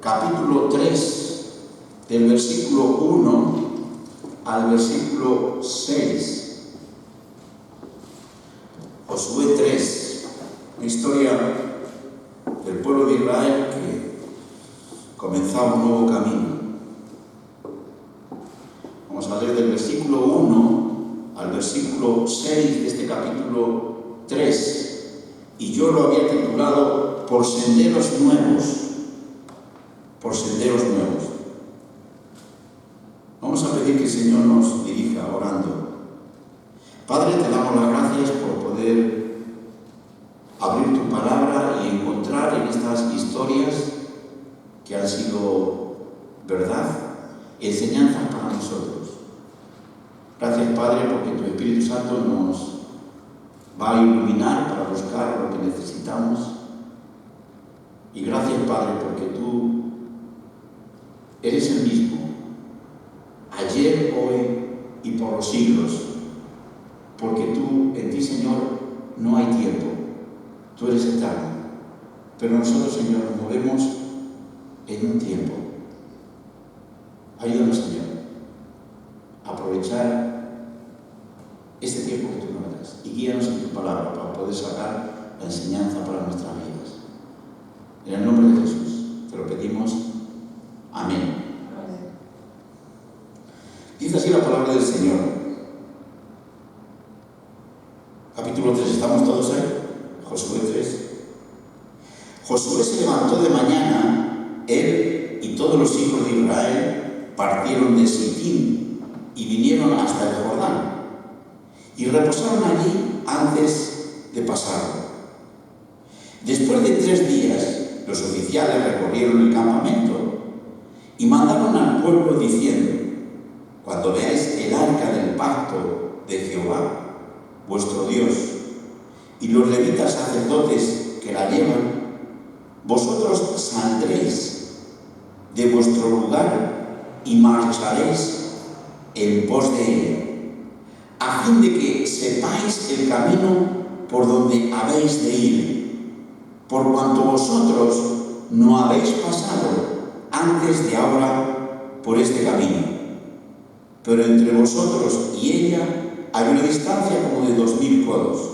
capítulo 3, del versículo 1 al versículo 6. Josué 3, una historia del pueblo de Israel que comenzaba un nuevo camino. Vamos a leer del versículo 1 al versículo 6 de este capítulo 3, y yo lo había titulado Por senderos nuevos. Por senderos nuevos. Vamos a pedir que el Señor nos dirija orando. Padre, te damos las gracias por poder abrir tu palabra y encontrar en estas historias que han sido verdad, enseñanzas para nosotros. Gracias, Padre, porque tu Espíritu Santo nos va a iluminar para buscar lo que necesitamos. Y gracias, Padre, porque tú eres el mismo, ayer, hoy y por los siglos. Porque tú, en ti, Señor, no hay tiempo. Tú eres eterno. Pero nosotros, Señor, nos movemos en un tiempo. Ayúdanos, Señor, a aprovechar este tiempo que tú nos das y guíanos en tu palabra para poder sacar la enseñanza para nuestras vidas. En el nombre de Jesús te lo pedimos. Amén. Dice así la palabra del Señor. Capítulo 3, ¿estamos todos ahí? Josué 3. Josué se levantó de mañana, él y todos los hijos de Israel partieron de Sittim y vinieron hasta el Jordán y reposaron allí antes de pasarlo. Después de 3 días, los oficiales recorrieron el campamento y mandaron al pueblo diciendo: cuando veáis el arca del pacto de Jehová, vuestro Dios, y los levitas sacerdotes que la llevan, vosotros saldréis de vuestro lugar y marcharéis en pos de ella, a fin de que sepáis el camino por donde habéis de ir, por cuanto vosotros no habéis pasado antes de ahora por este camino. Pero entre vosotros y ella hay una distancia como de 2000 codos.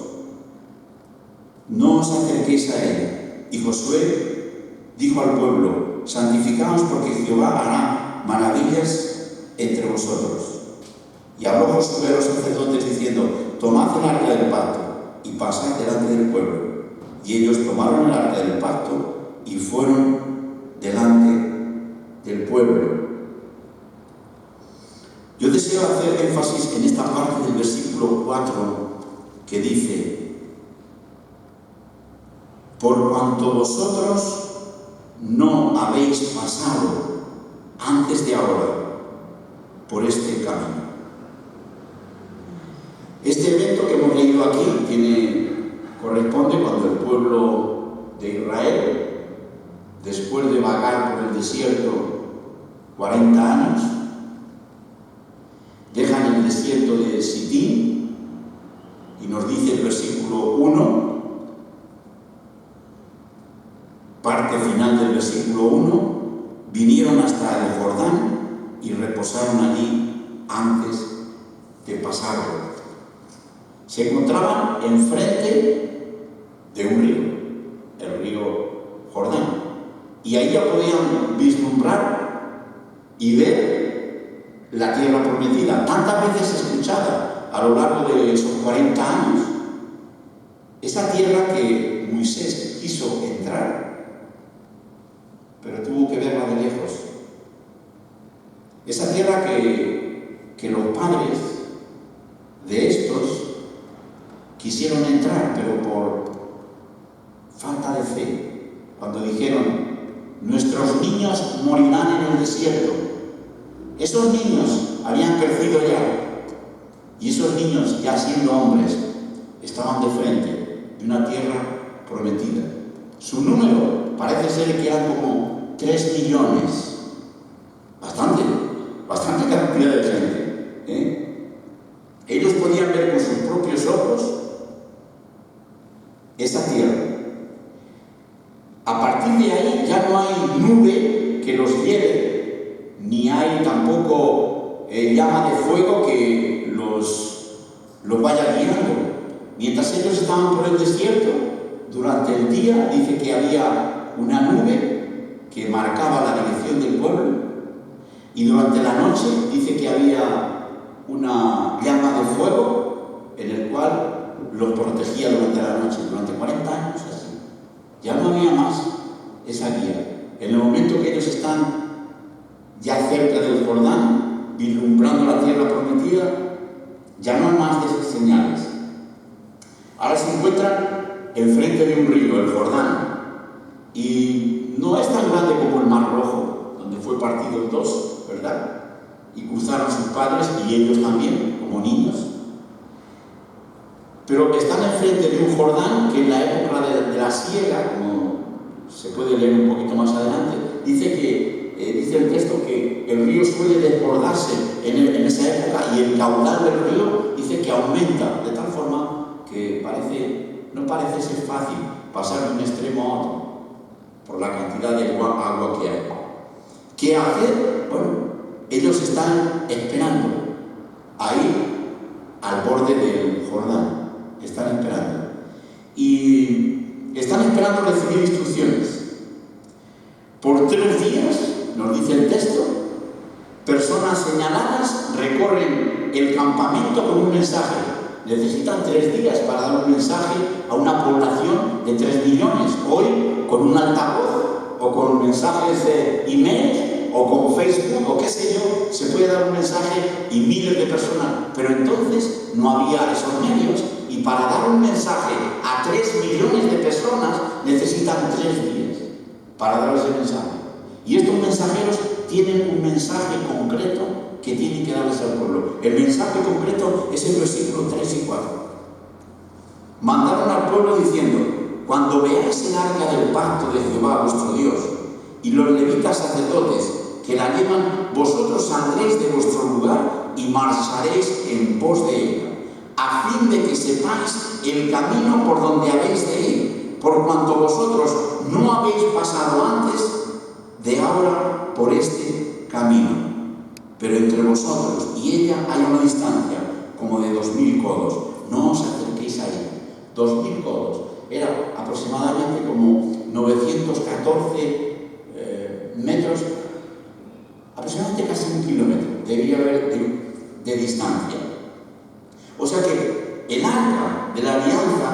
No os acerquéis a ella. Y Josué dijo al pueblo: santificaos, porque Jehová hará maravillas entre vosotros. Y habló Josué a los sacerdotes diciendo: tomad el arca del pacto y pasad delante del pueblo. Y ellos tomaron el arca del pacto y fueron delante del pueblo. Yo deseo hacer énfasis en esta parte del versículo 4 que dice: por cuanto vosotros no habéis pasado antes de ahora por este camino. Este evento que hemos leído aquí corresponde cuando el pueblo de Israel, después de vagar por el desierto 40 años, dejan el desierto de Sittim, y nos dice el versículo 1, parte final del versículo 1, vinieron hasta el Jordán y reposaron allí antes de pasarlo. Se encontraban enfrente de un río, el río Jordán, y ahí ya podían vislumbrar y ver la tierra prometida, tantas veces escuchada a lo largo de esos 40 años. Esa tierra que Moisés quiso entrar, pero tuvo que verla de lejos. Esa tierra que los padres de estos quisieron entrar, pero por falta de fe, cuando dijeron: nuestros niños morirán en el desierto. Esos niños habían crecido ya, y esos niños, ya siendo hombres, estaban de frente de una tierra prometida. Su número parece ser que eran como 3 millones. Bastante cantidad de gente. Ellos podían ver con sus propios ojos esa tierra. A partir de ahí ya no hay nube que los hiele, ni hay tampoco llama de fuego que los vaya guiando. Mientras ellos estaban por el desierto, durante el día dice que había una nube que marcaba la dirección del pueblo, y durante la noche dice que había una llama de fuego en el cual los protegía durante la noche, durante 40 años así. Ya no había más esa guía. En el momento que ellos están ya cerca del Jordán, vislumbrando la tierra prometida, ya no hay más de esas señales. Ahora se encuentran enfrente de un río, el Jordán, y no es tan grande como el Mar Rojo, donde fue partido en dos, ¿verdad? Y cruzaron sus padres y ellos también, como niños. Pero están enfrente de un Jordán que en la época de la siega, como se puede leer un poquito más adelante, dice el texto que el río suele desbordarse en esa época, y el caudal del río dice que aumenta, de tal forma que no parece ser fácil pasar de un extremo a otro por la cantidad de agua que hay. ¿Qué hacer? Bueno, ellos están esperando ahí al borde del Jordán. Están esperando. Y están esperando recibir instrucciones. Por 3 días, nos dice el texto, personas señaladas recorren el campamento con un mensaje. Necesitan 3 días para dar un mensaje a una población de 3 millones. Hoy, con un altavoz, o con mensajes de email, o con Facebook, o qué sé yo, se puede dar un mensaje y miles de personas. Pero entonces no había esos medios. Y para dar un mensaje a 3 millones de personas necesitan 3 días para dar ese mensaje. Y estos mensajeros tienen un mensaje concreto que tienen que darles al pueblo. El mensaje concreto es el versículo 3 y 4. Mandaron al pueblo diciendo: cuando veáis el arca del pacto de Jehová vuestro Dios y los levitas sacerdotes que la llevan, vosotros saldréis de vuestro lugar y marcharéis en pos de ella, a fin de que sepáis el camino por donde habéis de ir, por cuanto vosotros no habéis pasado antes de ahora por este camino. Pero entre vosotros y ella hay una distancia como de 2000 codos. No os acerquéis a ella. 2000 codos. Era aproximadamente como 914 metros, aproximadamente casi 1 kilómetro. Debía haber de distancia. O sea que el arca de la alianza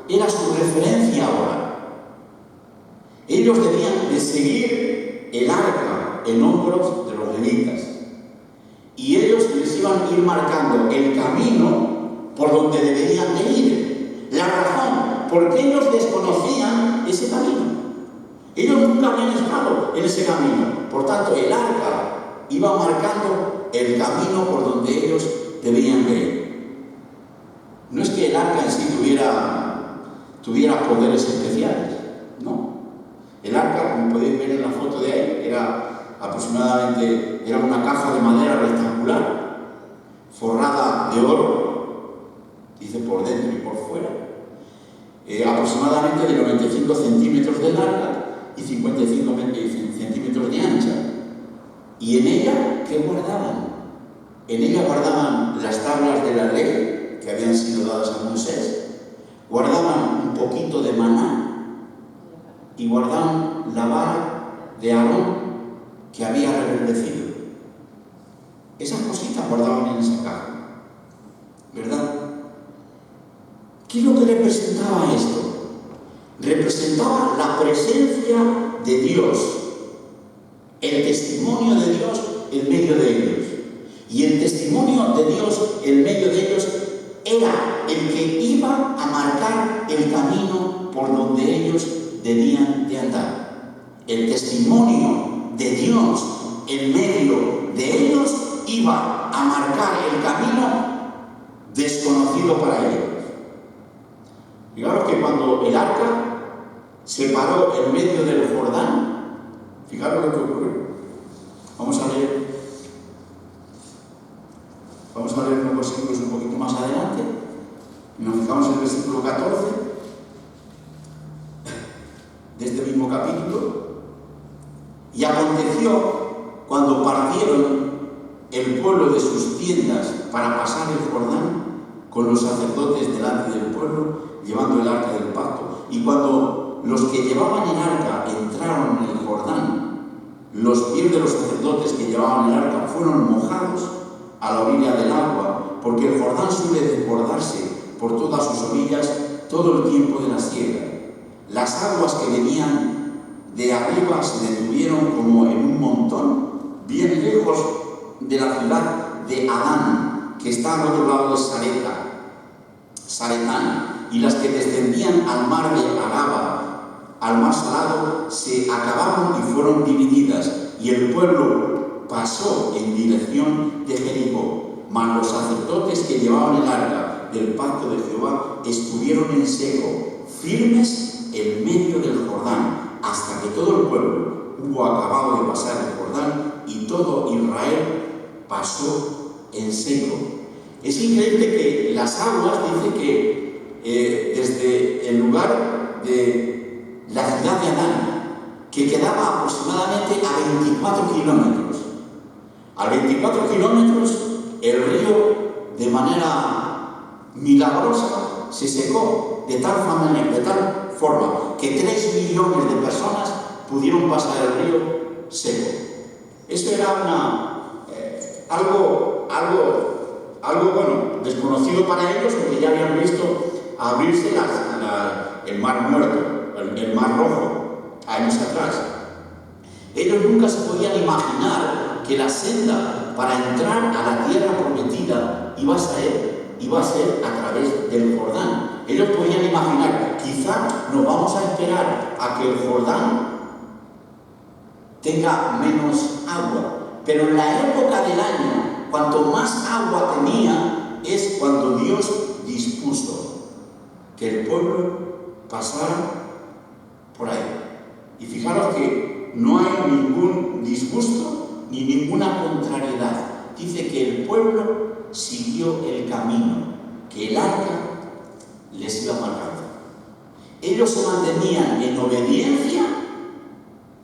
era su referencia ahora. Ellos debían de seguir el arca en hombros de los levitas. Y ellos les iban a ir marcando el camino por donde deberían de ir. La razón, porque ellos desconocían ese camino. Ellos nunca habían estado en ese camino. Por tanto, el arca iba marcando el camino por donde ellos debían de ir. No es que el arca en sí tuviera poderes especiales, no. El arca, como podéis ver en la foto de ahí, era una caja de madera rectangular, forrada de oro, dice por dentro y por fuera, aproximadamente de 95 centímetros de larga y 55 centímetros de ancha. Y en ella, ¿qué guardaban? En ella guardaban las tablas de la ley que habían sido dadas a Moisés, guardaban un poquito de maná y guardaban la vara de Aarón que había reverdecido. Esas cositas guardaban en esa caja, ¿verdad? ¿Qué es lo que representaba esto? Representaba la presencia de Dios, el testimonio de Dios en medio de ellos. Y el testimonio de Dios en medio de ellos era el que iba a marcar el camino por donde ellos debían de andar. El testimonio de Dios en medio de ellos iba a marcar el camino desconocido para ellos. Fijaros que cuando el arca se paró en medio del Jordán, fijaros lo que ocurrió. Vamos a leer unos versículos un poquito más adelante. Y nos fijamos en el versículo 14 de este mismo capítulo. Y aconteció, cuando partieron el pueblo de sus tiendas para pasar el Jordán, con los sacerdotes delante del pueblo, llevando el arca del pacto, y cuando los que llevaban el arca entraron en el Jordán, los pies de los sacerdotes que llevaban el arca fueron mojados a la orilla del agua, porque el Jordán suele desbordarse por todas sus orillas todo el tiempo de la siega. Las aguas que venían de arriba se detuvieron como en un montón, bien lejos de la ciudad de Adán, que está al otro lado de Saretán, y las que descendían al mar de Araba, al mar salado, se acabaron y fueron divididas, y el pueblo pasó en dirección de Jericó. Mas los sacerdotes que llevaban el arca del pacto de Jehová estuvieron en seco, firmes en medio del Jordán, hasta que todo el pueblo hubo acabado de pasar el Jordán, y todo Israel pasó en seco. Es increíble que las aguas, dice que desde el lugar de la ciudad de Adán, que quedaba aproximadamente a 24 kilómetros, a 24 kilómetros el río de manera milagrosa se secó de tal forma que 3 millones de personas pudieron pasar el río seco. Eso era algo bueno, desconocido para ellos, porque ya habían visto abrirse el mar muerto, el mar rojo, años atrás. Ellos nunca se podían imaginar que la senda para entrar a la tierra prometida iba a ser a través del Jordán. Ellos podían imaginar, quizá nos vamos a esperar a que el Jordán tenga menos agua, pero en la época del año, cuanto más agua tenía, es cuando Dios dispuso que el pueblo pasara por ahí. Y fijaros que no hay ningún disgusto ni ninguna contrariedad. Dice que el pueblo siguió el camino que el arca les iba marcando. Ellos se mantenían en obediencia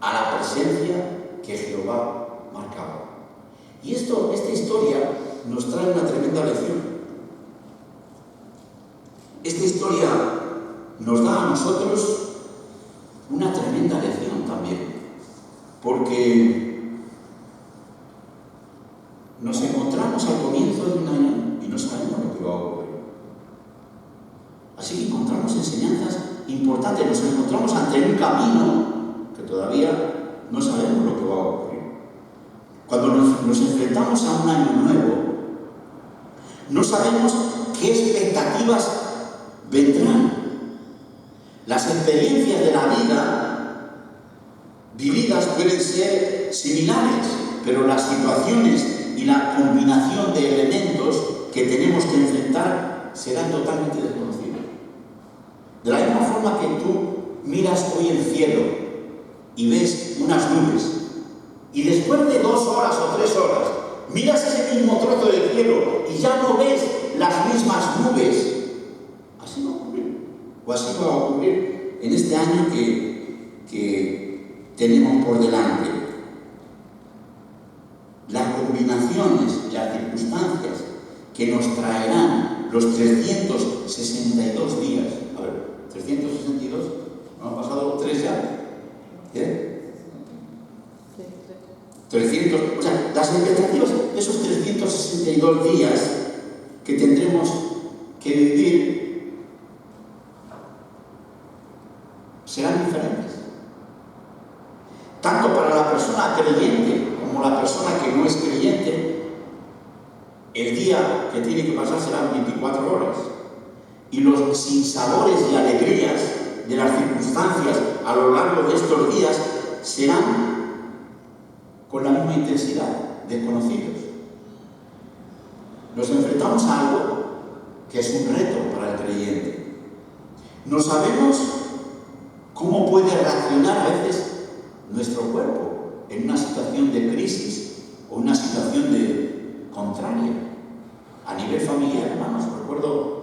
a la presencia que Jehová marcaba. Y esta historia nos trae una tremenda lección. Esta historia nos da a nosotros una tremenda lección también, porque nos encontramos al comienzo de un año y no sabemos lo que va a ocurrir. Así que encontramos enseñanzas importantes, nos encontramos ante un camino que todavía no sabemos lo que va a ocurrir. Cuando nos enfrentamos a un año nuevo, no sabemos qué expectativas vendrán. Las experiencias de la vida vividas pueden ser similares, pero las situaciones y la combinación de elementos que tenemos que enfrentar serán totalmente desconocidas. De la misma forma que tú miras hoy el cielo y ves unas nubes, y después de 2 horas o 3 horas miras ese mismo trozo del cielo y ya no ves las mismas nubes, así va a ocurrir. O así va a ocurrir en este año que tenemos por delante. Las combinaciones, las circunstancias que nos traerán los 362 días. A ver, 362, ¿no han pasado 3 ya? ¿Eh? 300, o sea, las expectativas de esos 362 días que tendremos que vivir serán diferentes. Tanto para la persona creyente como la persona que no es creyente, el día que tiene que pasar serán 24 horas. Y los sinsabores y alegrías de las circunstancias a lo largo de estos días serán con la misma intensidad, desconocidos. Nos enfrentamos a algo que es un reto para el creyente. No sabemos cómo puede reaccionar a veces nuestro cuerpo en una situación de crisis o una situación de contraria. A nivel familiar, hermanos, recuerdo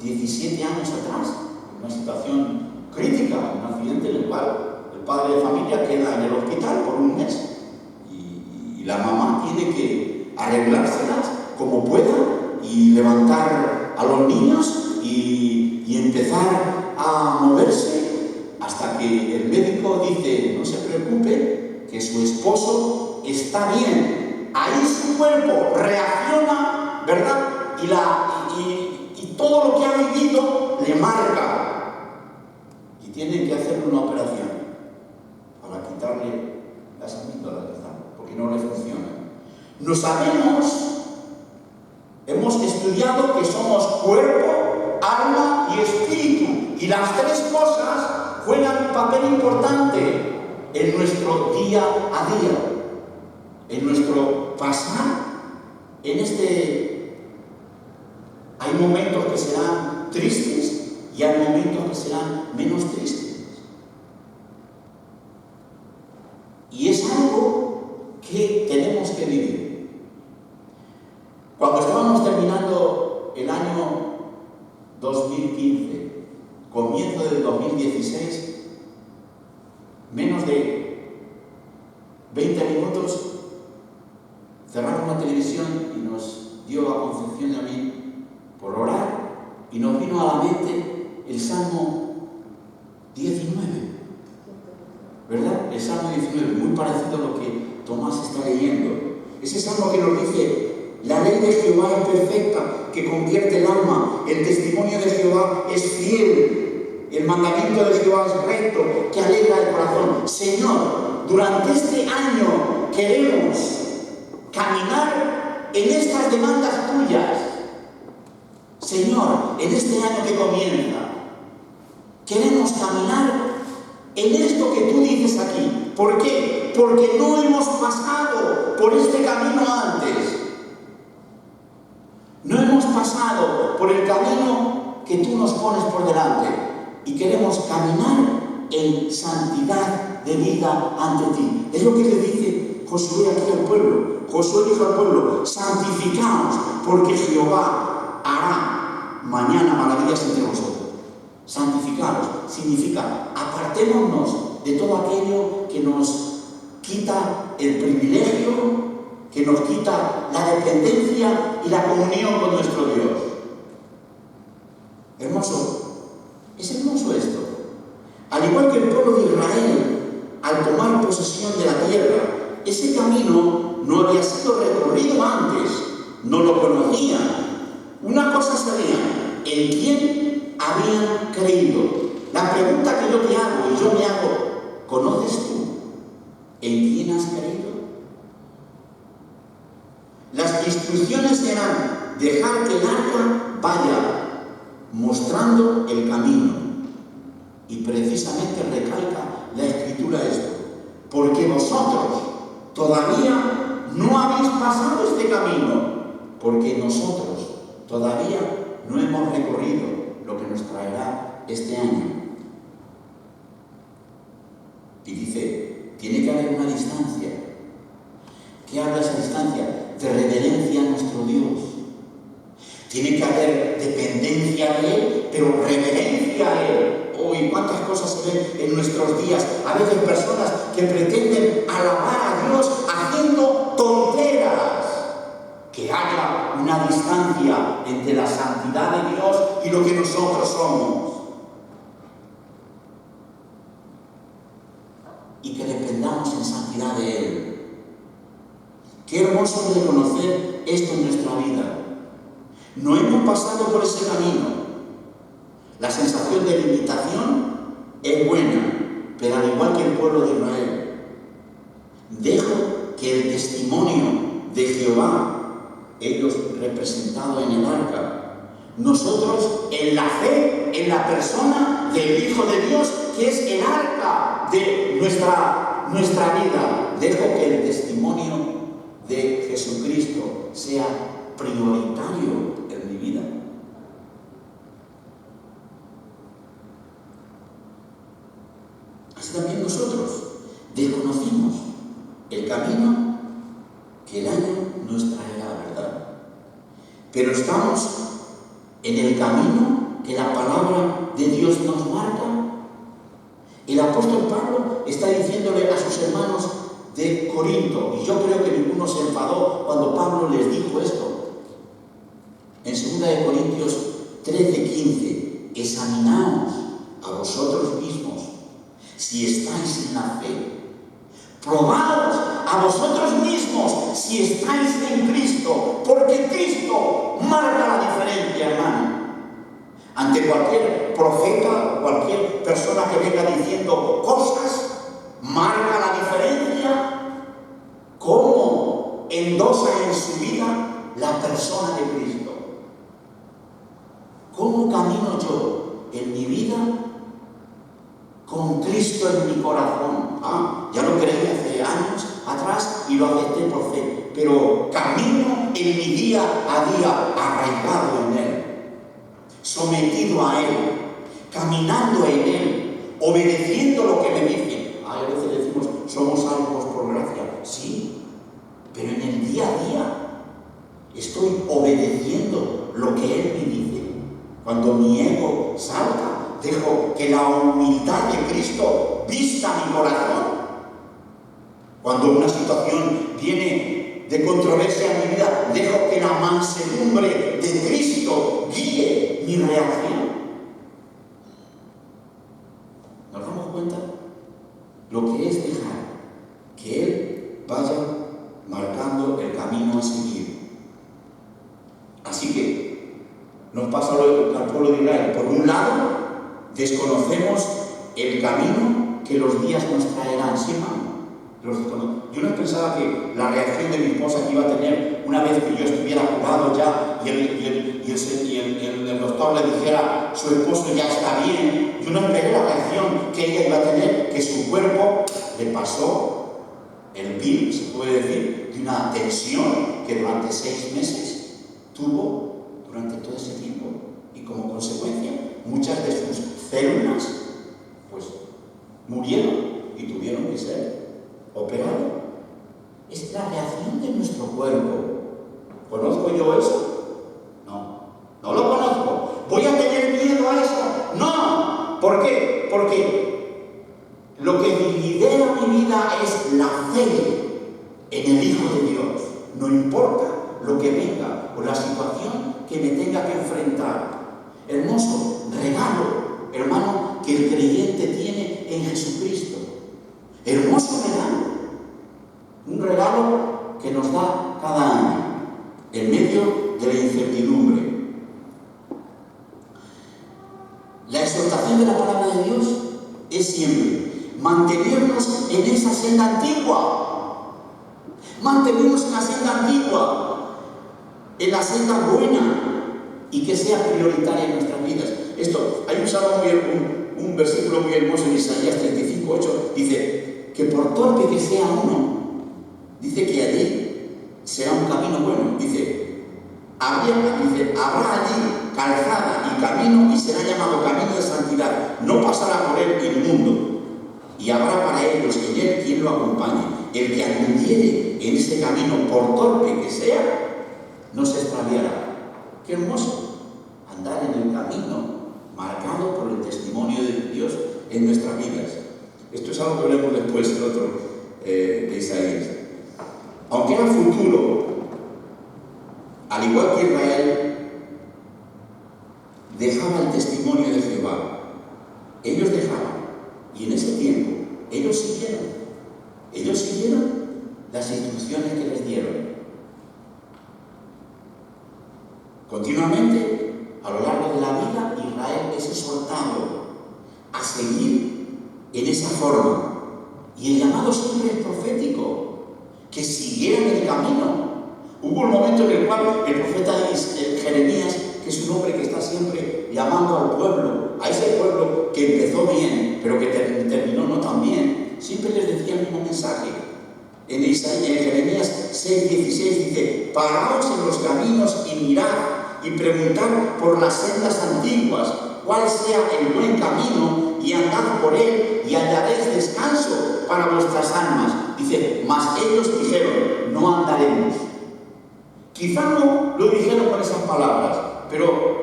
17 años atrás, una situación crítica, un accidente en el cual el padre de familia queda en el hospital por un mes y la mamá tiene que arreglárselas como pueda y levantar a los niños y empezar a moverse hasta que el médico dice: no se preocupe, que su esposo está bien. Ahí su cuerpo reacciona, ¿verdad? Y todo lo que ha vivido le marca. Y tienen que hacerle una operación para quitarle las amígdalas, porque no le funciona. No sabemos, hemos estudiado que somos cuerpo, alma y espíritu. Y las tres cosas juegan un papel importante en nuestro día a día, en nuestro pasar. Hay momentos que serán tristes y hay momentos que serán menos tristes. Y es algo que tenemos que vivir. Cuando estábamos terminando el año 2015, comienzo del 2016, menos de 20 minutos, cerramos la televisión y nos dio a Concepción y a mí por orar, y nos vino a la mente el Salmo 19, ¿verdad? El Salmo 19, muy parecido a lo que Tomás está leyendo. Ese salmo que nos dice: la ley de Jehová es perfecta, que convierte el alma, el testimonio de Jehová es fiel, el mandamiento de Jehová es recto, que alegra el corazón. Señor, durante este año queremos caminar en estas demandas tuyas. Señor, en este año que comienza, queremos caminar en esto que tú dices aquí. ¿Por qué? Porque no hemos pasado por este camino antes. No hemos pasado por el camino que tú nos pones por delante. Y queremos caminar en santidad de vida ante ti. Es lo que le dice Josué aquí al pueblo. Josué dijo al pueblo: santificaos, porque Jehová hará mañana maravillas entre vosotros. Santificaos significa apartémonos de todo aquello que nos quita el privilegio, que nos quita la dependencia y la comunión con nuestro Dios. Hermoso, es hermoso esto. Al igual que el pueblo de Israel, al tomar posesión de la tierra, ese camino no había sido recorrido antes, no lo conocían. Una cosa sabían: en quién habían creído. La pregunta que yo te hago y yo me hago: ¿conoces tú en quién has creído? Las instrucciones eran dejar que el arca vaya mostrando el camino. Y precisamente recalca la Escritura esto: porque vosotros todavía no habéis pasado este camino, porque nosotros todavía no hemos recorrido lo que nos traerá este año. Y dice, tiene que haber una distancia. ¿Qué habla esa distancia? De reverencia a nuestro Dios. Tiene que haber dependencia de Él, pero reverencia a Él. Uy, cuántas cosas se ven en nuestros días. A veces personas que pretenden alabar a Dios haciendo tonteras. Que haya una distancia entre la santidad de Dios y lo que nosotros somos. Y que dependamos en santidad de Él. Qué hermoso es reconocer esto en nuestra vida. No hemos pasado por ese camino. La sensación de limitación es buena, pero al igual que el pueblo de Israel, dejo que el testimonio de Jehová, ellos representados en el arca, nosotros en la fe, en la persona del Hijo de Dios, que es el arca de nuestra vida, dejo que el testimonio de Jesucristo sea prioritario en mi vida. Así también nosotros desconocemos el camino que el año nos traerá, ¿verdad? Pero estamos en el camino que la palabra de Dios nos marca. El apóstol Pablo está diciéndole a sus hermanos de Corinto, y yo creo que ninguno se enfadó cuando Pablo les dijo esto. En 2 Corintios 13:15, examinaos a vosotros mismos si estáis en la fe. Probaos a vosotros mismos si estáis en Cristo, porque Cristo marca la diferencia, hermano. Ante cualquier profeta o cualquier persona que venga diciendo cosas, marca la diferencia cómo endosa en su vida la persona de Cristo. ¿Cómo camino yo en mi vida con Cristo en mi corazón? Ya lo creí hace años atrás y lo acepté por fe, pero camino en mi día a día arraigado en Él, sometido a Él, caminando en Él, obedeciendo lo que me dice. A veces decimos, somos salvos por gracia. Sí, pero en el día a día estoy obedeciendo lo que Él me dice. Cuando mi ego salta, dejo que la humildad de Cristo vista mi corazón. Cuando una situación viene de controversia en mi vida, dejo que la mansedumbre de Cristo guíe mi reacción. ¿Nos damos cuenta? Lo que es dejar que Él vaya marcando el camino a seguir. Así que nos pasa al pueblo de Israel. Por un lado, desconocemos el camino que los días nos traerán. ¿Sí, hermano? Yo no pensaba que la reacción de mi esposa que iba a tener una vez que yo estuviera curado ya y el doctor le dijera su esposo ya está bien. Yo no esperé la reacción que ella iba a tener, que su cuerpo le pasó el pin, se puede decir, de una tensión que durante 6 meses tuvo durante todo ese tiempo, y como consecuencia muchas de sus células pues murieron y tuvieron que ser operados. Es la reacción de nuestro cuerpo. ¿Conozco yo eso? No lo conozco. ¿Voy a tener miedo a eso? No. ¿Por qué? Porque lo que lidera mi vida es la fe en el Hijo de Dios. No importa lo que venga o la situación que me tenga que enfrentar. Hermoso regalo, hermano, que el creyente tiene en Jesucristo. Hermoso regalo. Un regalo que nos da cada año, en medio de la incertidumbre. La exhortación de la palabra de Dios es siempre mantenernos en esa senda antigua. Mantenernos en la senda antigua, en la senda buena, y que sea prioritaria en nuestras vidas. Hay un versículo muy hermoso en Isaías 35:8, dice que por torpe que sea uno, dice que allí será un camino bueno. Dice, habrá allí calzada y camino, y será llamado camino de santidad. No pasará por él inmundo, y habrá para ellos en él quien lo acompañe. El que anduviere en ese camino, por torpe que sea, no se extraviará. Qué hermoso andar en el camino marcado por el testimonio de Dios en nuestras vidas. Esto es algo que veremos después en otro de Isaías. Aunque era futuro, al igual que Israel, dejaba el testimonio de Jehová. Ellos dejaban, y en ese tiempo ellos siguieron las instrucciones que les dieron. Continuamente, a lo largo de la vida, Israel es exhortado a seguir en esa forma. Y el llamado siempre es profético, que siguieran el camino. Hubo un momento en el cual el profeta Jeremías, que es un hombre que está siempre llamando al pueblo, a ese pueblo que empezó bien, pero que terminó no tan bien, siempre les decía el mismo mensaje. En Jeremías 6:16 dice, paraos en los caminos y mirad, y preguntad por las sendas antiguas, cuál sea el buen camino, y andad por él, y hallaréis descanso para vuestras almas. Dice, mas ellos dijeron, no andaremos. Quizá no lo dijeron con esas palabras, pero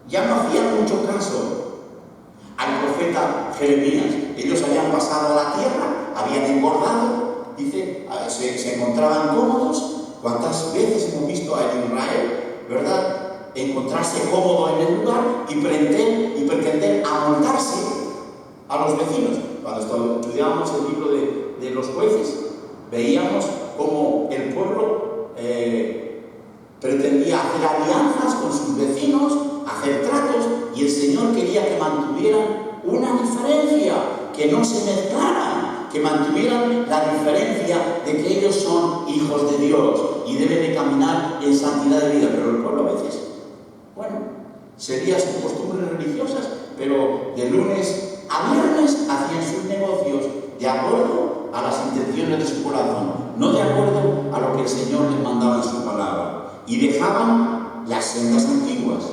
ya no hacían mucho caso al profeta Jeremías. ellos habían pasado a la tierra, habían engordado, dice, se encontraban cómodos. ¿Cuántas veces hemos visto a Israel, verdad, encontrarse cómodo en el lugar y pretender amoldarse a los vecinos? Cuando estudiábamos el libro de los jueces, veíamos cómo el pueblo pretendía hacer alianzas con sus vecinos, hacer tratos, y el Señor quería que mantuvieran una diferencia, que no se mezclaran, que mantuvieran la diferencia de que ellos son hijos de Dios y deben de caminar en santidad de vida. Pero el pueblo a veces, bueno, seguía sus costumbres religiosas, pero de lunes a viernes hacían sus negocios de acuerdo a las intenciones de su corazón, no de acuerdo a lo que el Señor les mandaba en su palabra, y dejaban las sendas antiguas.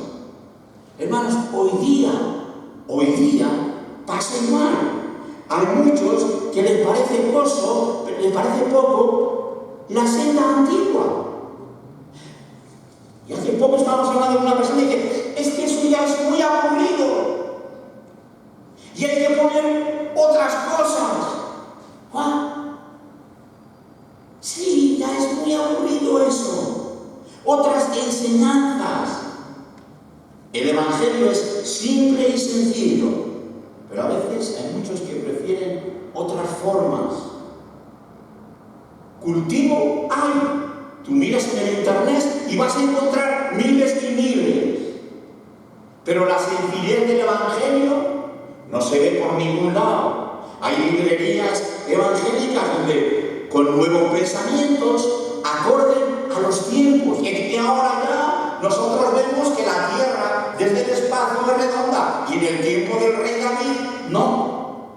Hermanos, hoy día pasa igual. Hay muchos que les parece poco la senda antigua. Y hace poco estábamos hablando con una persona y dice, es que eso ya es muy aburrido. Y hay que poner otras cosas. ¿Ah? Sí, ya es muy aburrido eso. Otras enseñanzas. El Evangelio es simple y sencillo, pero a veces hay muchos que prefieren otras formas. Cultivo hay. Tú miras en el internet y vas a encontrar miles y miles. Pero la sencillez del Evangelio no se ve por ningún lado. Hay librerías evangélicas donde con nuevos pensamientos acorden a los tiempos. Y es que ahora ya nosotros vemos que la tierra desde el espacio es redonda, y en el tiempo del rey David no.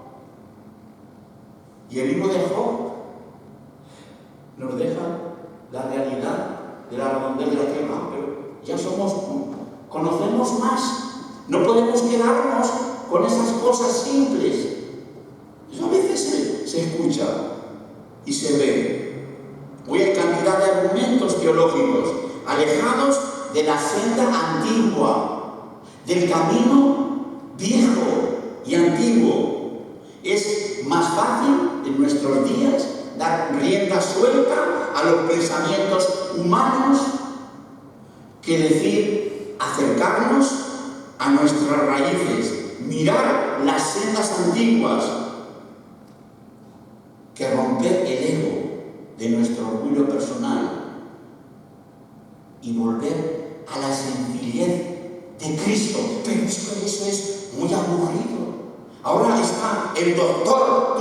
Y el libro de Job nos deja la realidad de la redondez de la tierra, pero ya conocemos más. No podemos quedarnos con esas cosas simples. Eso a veces se escucha y se ve. Hoy hay cantidad de argumentos teológicos alejados de la senda antigua, del camino viejo y antiguo. Es más fácil en nuestros días dar rienda suelta a los pensamientos humanos que decir acercarnos a nuestras raíces, mirar las sendas antiguas, que romper el ego de nuestro orgullo personal y volver a la sencillez de Cristo. Pero eso es muy aburrido. Ahora está el doctor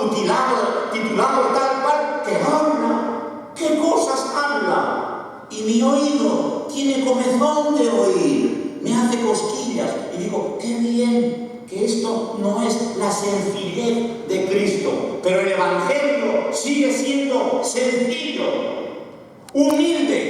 titulado tal cual que habla. ¿Qué cosas habla? Y mi oído tiene comezón de oír, me hace cosquillas y digo, qué bien, que esto no es la sencillez de Cristo. Pero el Evangelio sigue siendo sencillo, humilde.